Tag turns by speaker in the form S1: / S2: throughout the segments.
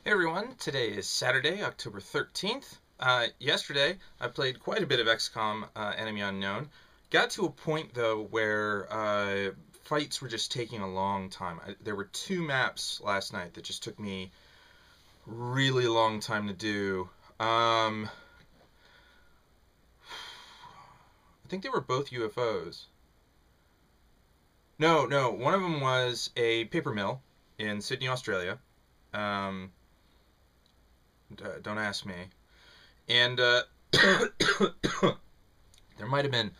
S1: Hey everyone, today is Saturday, October 13th. Yesterday, I played quite a bit of XCOM Enemy Unknown. Got to a point, though, where fights were just taking a long time. There were two maps last night that just took me really long time to do. I think they were both UFOs. No, one of them was a paper mill in Sydney, Australia. Don't ask me. And there might have been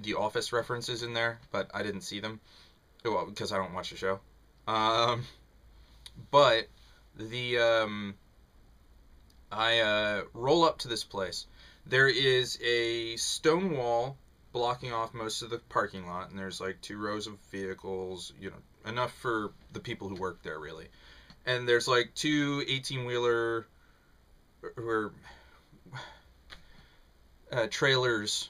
S1: The Office references in there, but I didn't see them. Well, because I don't watch the show. But I roll up to this place. There is a stone wall blocking off most of the parking lot, and there's like 2 rows of vehicles, enough for the people who work there, really. And there's like 2 18-wheeler trailers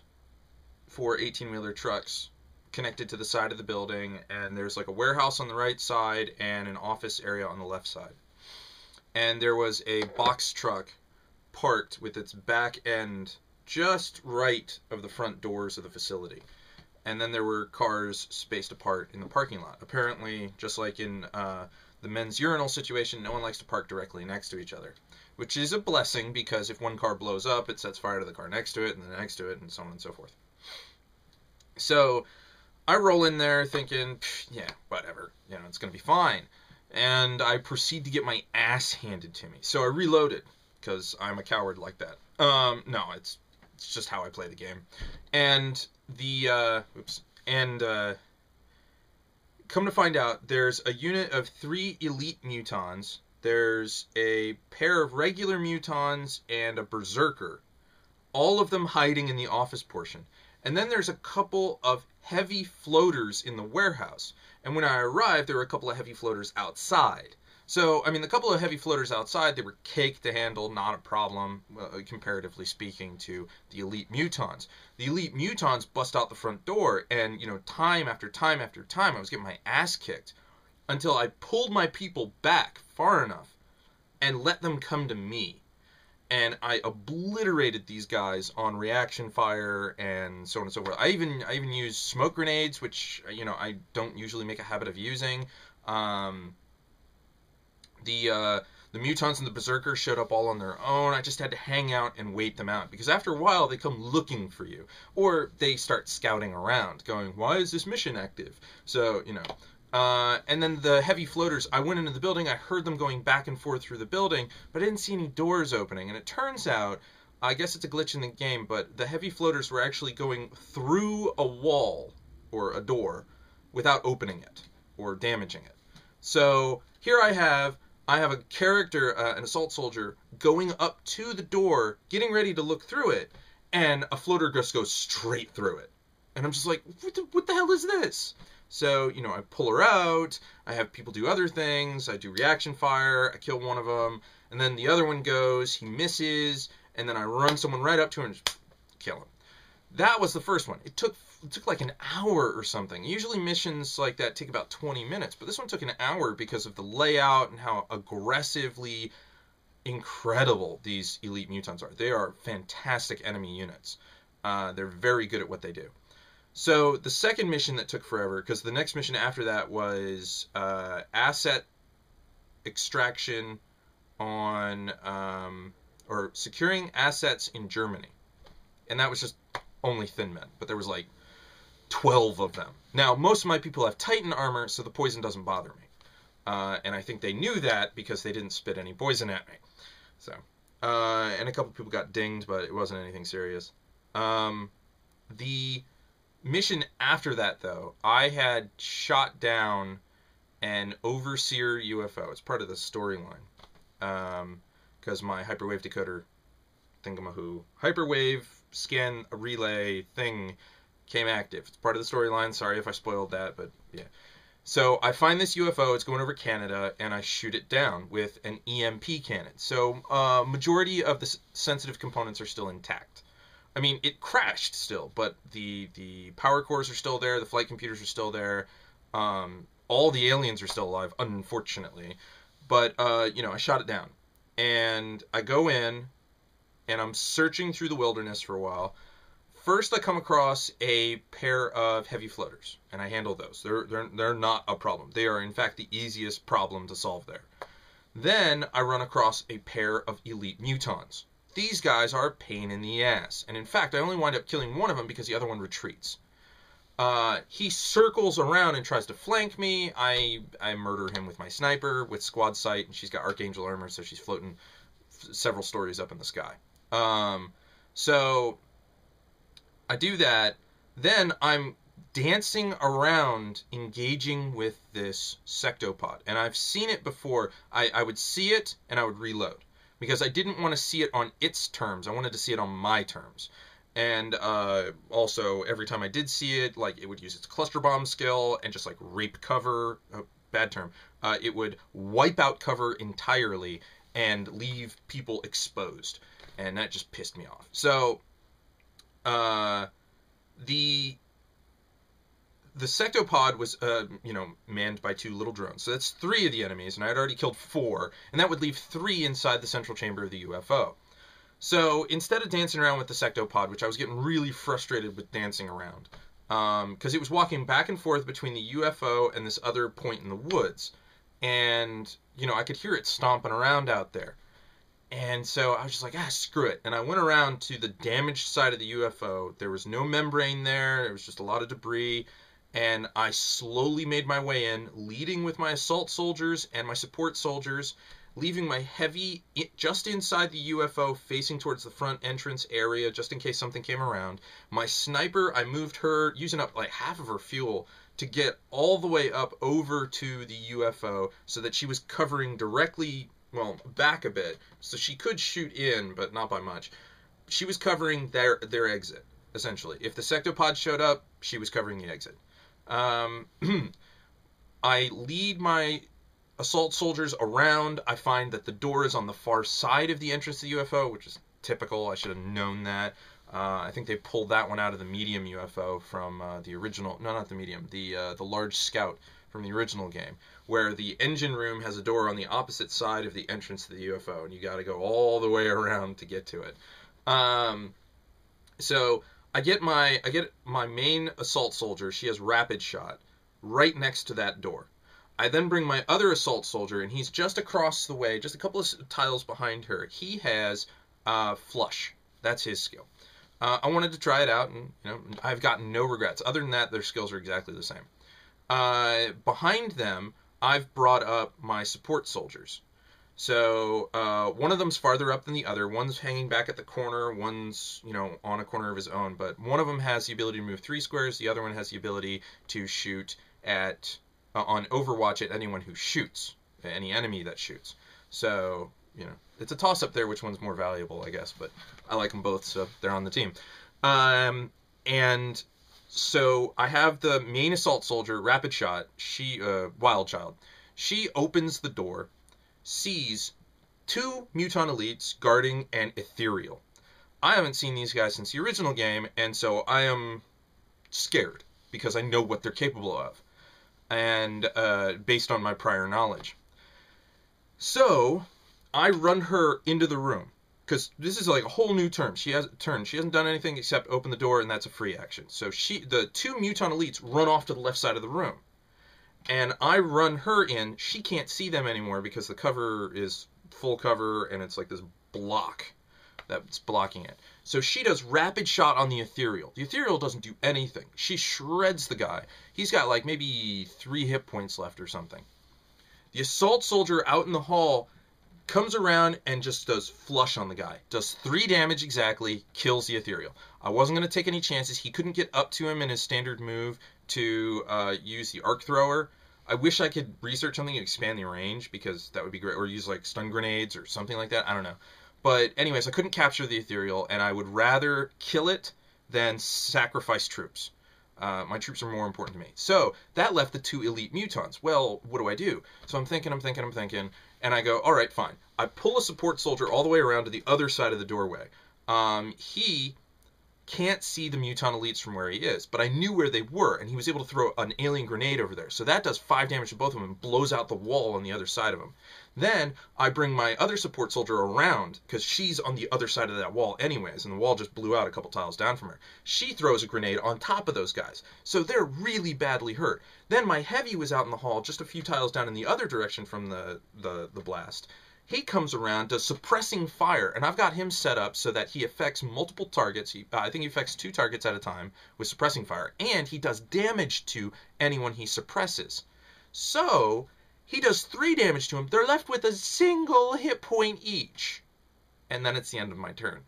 S1: for 18-wheeler trucks connected to the side of the building, and there's like a warehouse on the right side and an office area on the left side. And there was a box truck parked with its back end just right of the front doors of the facility. And then there were cars spaced apart in the parking lot. Apparently, just like in the men's urinal situation, no one likes to park directly next to each other, which is a blessing because if one car blows up, it sets fire to the car next to it and the next to it and so on and so forth. So I roll in there thinking, yeah, whatever, it's going to be fine. And I proceed to get my ass handed to me. So I reloaded because I'm a coward like that. No, it's just how I play the game. And come to find out, there's a unit of 3 elite mutons. There's a pair of regular mutons and a berserker, all of them hiding in the office portion. And then there's a couple of heavy floaters in the warehouse. And when I arrived, there were a couple of heavy floaters outside. So, the couple of heavy floaters outside, they were cake to handle, not a problem, comparatively speaking, to the elite mutons. The elite mutons bust out the front door, and, time after time after time, I was getting my ass kicked until I pulled my people back far enough and let them come to me. And I obliterated these guys on reaction fire and so on and so forth. I even used smoke grenades, which, I don't usually make a habit of using. The mutants and the berserkers showed up all on their own. I just had to hang out and wait them out, because after a while they come looking for you, or they start scouting around going, why is this mission active? So, and then the heavy floaters, I went into the building, I heard them going back and forth through the building, but I didn't see any doors opening. And it turns out, I guess it's a glitch in the game, but the heavy floaters were actually going through a wall or a door without opening it or damaging it. So here I have a character, an assault soldier, going up to the door, getting ready to look through it, and a floater just goes straight through it. And I'm just like, what the hell is this? So, I pull her out, I have people do other things, I do reaction fire, I kill one of them, and then the other one goes, he misses, and then I run someone right up to him and just kill him. That was the first one. It took like an hour or something. Usually missions like that take about 20 minutes, but this one took an hour because of the layout and how aggressively incredible these elite mutants are. They are fantastic enemy units. They're very good at what they do. So the second mission that took forever, because the next mission after that was asset extraction on, or securing assets in Germany. And that was just only thin men, but there was like 12 of them. Now, most of my people have Titan armor, so the poison doesn't bother me. And I think they knew that because they didn't spit any poison at me. So, and a couple people got dinged, but it wasn't anything serious. The mission after that, though, I had shot down an overseer UFO. It's part of the storyline. Because my hyperwave decoder thingamahoo, hyperwave scan relay thing came active. It's part of the storyline. Sorry if I spoiled that, but yeah. So I find this UFO, it's going over Canada, and I shoot it down with an EMP cannon. So majority of the sensitive components are still intact. It crashed still, but the power cores are still there, the flight computers are still there, all the aliens are still alive, unfortunately. But, I shot it down. And I go in, and I'm searching through the wilderness for a while. First, I come across a pair of heavy floaters, and I handle those. They're not a problem. They are, in fact, the easiest problem to solve there. Then, I run across a pair of elite mutons. These guys are a pain in the ass. And, in fact, I only wind up killing one of them because the other one retreats. He circles around and tries to flank me. I murder him with my sniper, with squad sight, and she's got Archangel armor, so she's floating several stories up in the sky. So I do that. Then I'm dancing around, engaging with this sectopod. And I've seen it before. I would see it, and I would reload. Because I didn't want to see it on its terms. I wanted to see it on my terms. And also, every time I did see it, like, it would use its cluster bomb skill and just, like, rape cover. Oh, bad term. It would wipe out cover entirely and leave people exposed. And that just pissed me off. So, the sectopod was, manned by 2 little drones. So that's 3 of the enemies, and I had already killed 4. And that would leave 3 inside the central chamber of the UFO. So instead of dancing around with the sectopod, which I was getting really frustrated with dancing around, because it was walking back and forth between the UFO and this other point in the woods. And, I could hear it stomping around out there. And so I was just like, screw it. And I went around to the damaged side of the UFO. There was no membrane there. It was just a lot of debris. And I slowly made my way in, leading with my assault soldiers and my support soldiers, leaving my heavy just inside the UFO facing towards the front entrance area just in case something came around. My sniper, I moved her, using up like half of her fuel to get all the way up over to the UFO so that she was covering directly, back a bit, so she could shoot in, but not by much. She was covering their exit, essentially. If the sectopod showed up, she was covering the exit. I lead my assault soldiers around. I find that the door is on the far side of the entrance to the UFO, which is typical. I should have known that. I think they pulled that one out of the medium UFO from the original. No, not the medium. The large scout from the original game, where the engine room has a door on the opposite side of the entrance to the UFO, and you got to go all the way around to get to it. So I get my main assault soldier. She has rapid shot right next to that door. I then bring my other assault soldier, and he's just across the way, just a couple of tiles behind her. He has flush. That's his skill. I wanted to try it out, and I've gotten no regrets. Other than that, their skills are exactly the same. Behind them, I've brought up my support soldiers. So one of them's farther up than the other. One's hanging back at the corner. One's on a corner of his own. But one of them has the ability to move 3 squares. The other one has the ability to shoot at on Overwatch at anyone who shoots, any enemy that shoots. So, it's a toss-up there which one's more valuable, I guess, but I like them both, so they're on the team. And so I have the main assault soldier, rapid shot, Wild Child. She opens the door, sees 2 Muton Elites guarding an Ethereal. I haven't seen these guys since the original game, and so I am scared, because I know what they're capable of. And based on my prior knowledge. So I run her into the room, because this is like a whole new turn. She hasn't done anything except open the door, and that's a free action. So the 2 Muton Elites run off to the left side of the room, and I run her in. She can't see them anymore because the cover is full cover, and it's like this block that's blocking it. So she does rapid shot on the Ethereal. The Ethereal doesn't do anything. She shreds the guy. He's got like maybe 3 hit points left or something. The assault soldier out in the hall comes around and just does flush on the guy. Does 3 damage exactly, kills the Ethereal. I wasn't going to take any chances. He couldn't get up to him in his standard move to use the arc thrower. I wish I could research something to expand the range, because that would be great. Or use like stun grenades or something like that. I don't know. But anyways, I couldn't capture the Ethereal, and I would rather kill it than sacrifice troops. My troops are more important to me. So that left the 2 elite mutons. Well, what do I do? So I'm thinking, and I go, all right, fine. I pull a support soldier all the way around to the other side of the doorway. He can't see the Muton Elites from where he is, but I knew where they were, and he was able to throw an alien grenade over there. So that does 5 damage to both of them and blows out the wall on the other side of them. Then I bring my other support soldier around, because she's on the other side of that wall anyways, and the wall just blew out a couple tiles down from her. She throws a grenade on top of those guys, so they're really badly hurt. Then my heavy was out in the hall just a few tiles down in the other direction from the blast. He comes around, does suppressing fire, and I've got him set up so that he affects multiple targets. I think he affects 2 targets at a time with suppressing fire, and he does damage to anyone he suppresses. So he does 3 damage to him. They're left with a single hit point each, and then it's the end of my turn.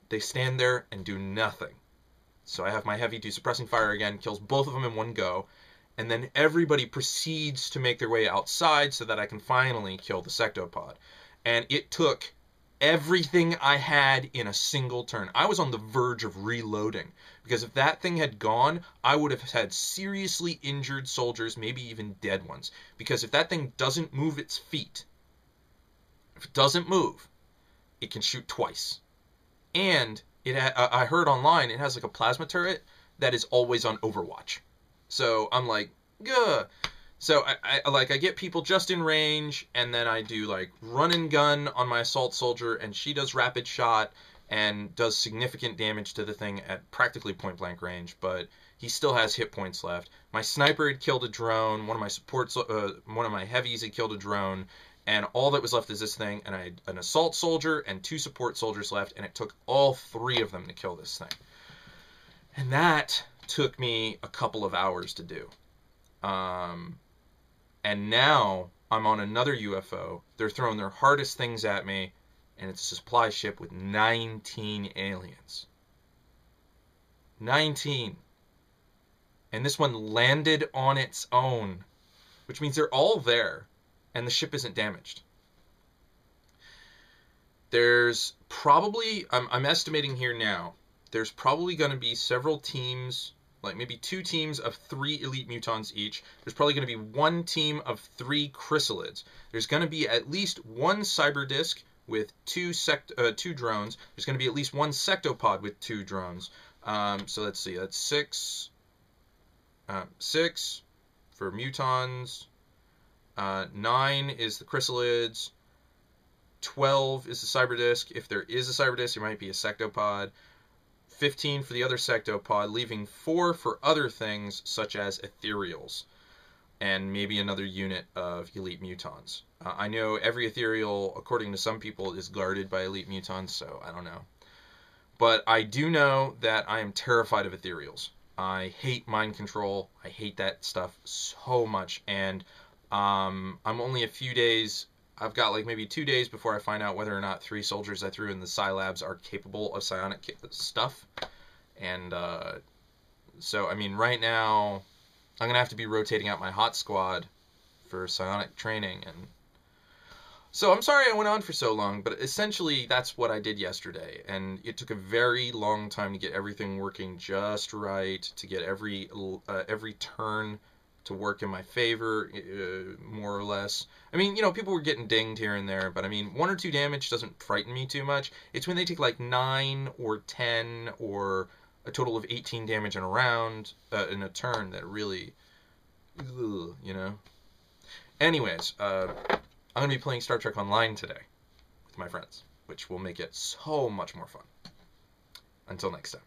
S1: They stand there and do nothing. So I have my heavy do suppressing fire again, kills both of them in one go, and then everybody proceeds to make their way outside so that I can finally kill the sectopod. And it took everything I had in a single turn. I was on the verge of reloading, because if that thing had gone, I would have had seriously injured soldiers, maybe even dead ones. Because if that thing doesn't move its feet, if it doesn't move, it can shoot twice. And I heard online it has like a plasma turret that is always on Overwatch. So I'm like, gah. So I get people just in range, and then I do like run and gun on my assault soldier, and she does rapid shot and does significant damage to the thing at practically point blank range, but he still has hit points left. My sniper had killed a drone, one of my heavies had killed a drone, and all that was left is this thing, and I had an assault soldier and 2 support soldiers left, and it took all 3 of them to kill this thing. And that took me a couple of hours to do. And now I'm on another UFO. They're throwing their hardest things at me, and it's a supply ship with 19 aliens. 19. And this one landed on its own, which means they're all there, and the ship isn't damaged. There's probably, I'm estimating here now, there's probably going to be several teams, like maybe 2 teams of 3 elite mutons each. There's probably going to be 1 team of 3 chrysalids. There's going to be at least 1 cyber disc with 2 drones. There's going to be at least 1 sectopod with 2 drones. So let's see, that's 6 for mutons. 9 is the chrysalids. 12 is the cyber disc. If there is a cyber disc, there might be a sectopod. 15 for the other sectopod, leaving 4 for other things such as ethereals, and maybe another unit of elite mutons. I know every ethereal, according to some people, is guarded by elite mutons, so I don't know. But I do know that I am terrified of ethereals. I hate mind control. I hate that stuff so much, and I'm only a few days. I've got like maybe 2 days before I find out whether or not 3 soldiers I threw in the Psi Labs are capable of psionic stuff. And so, I mean, right now, I'm going to have to be rotating out my hot squad for psionic training. And so I'm sorry I went on for so long, but essentially that's what I did yesterday. And it took a very long time to get everything working just right, to get every turn to work in my favor, more or less. I mean, you know, people were getting dinged here and there, but I mean, 1 or 2 damage doesn't frighten me too much. It's when they take like 9 or 10 or a total of 18 damage in a round, in a turn, that really, you know. Anyways, I'm going to be playing Star Trek Online today with my friends, which will make it so much more fun. Until next time.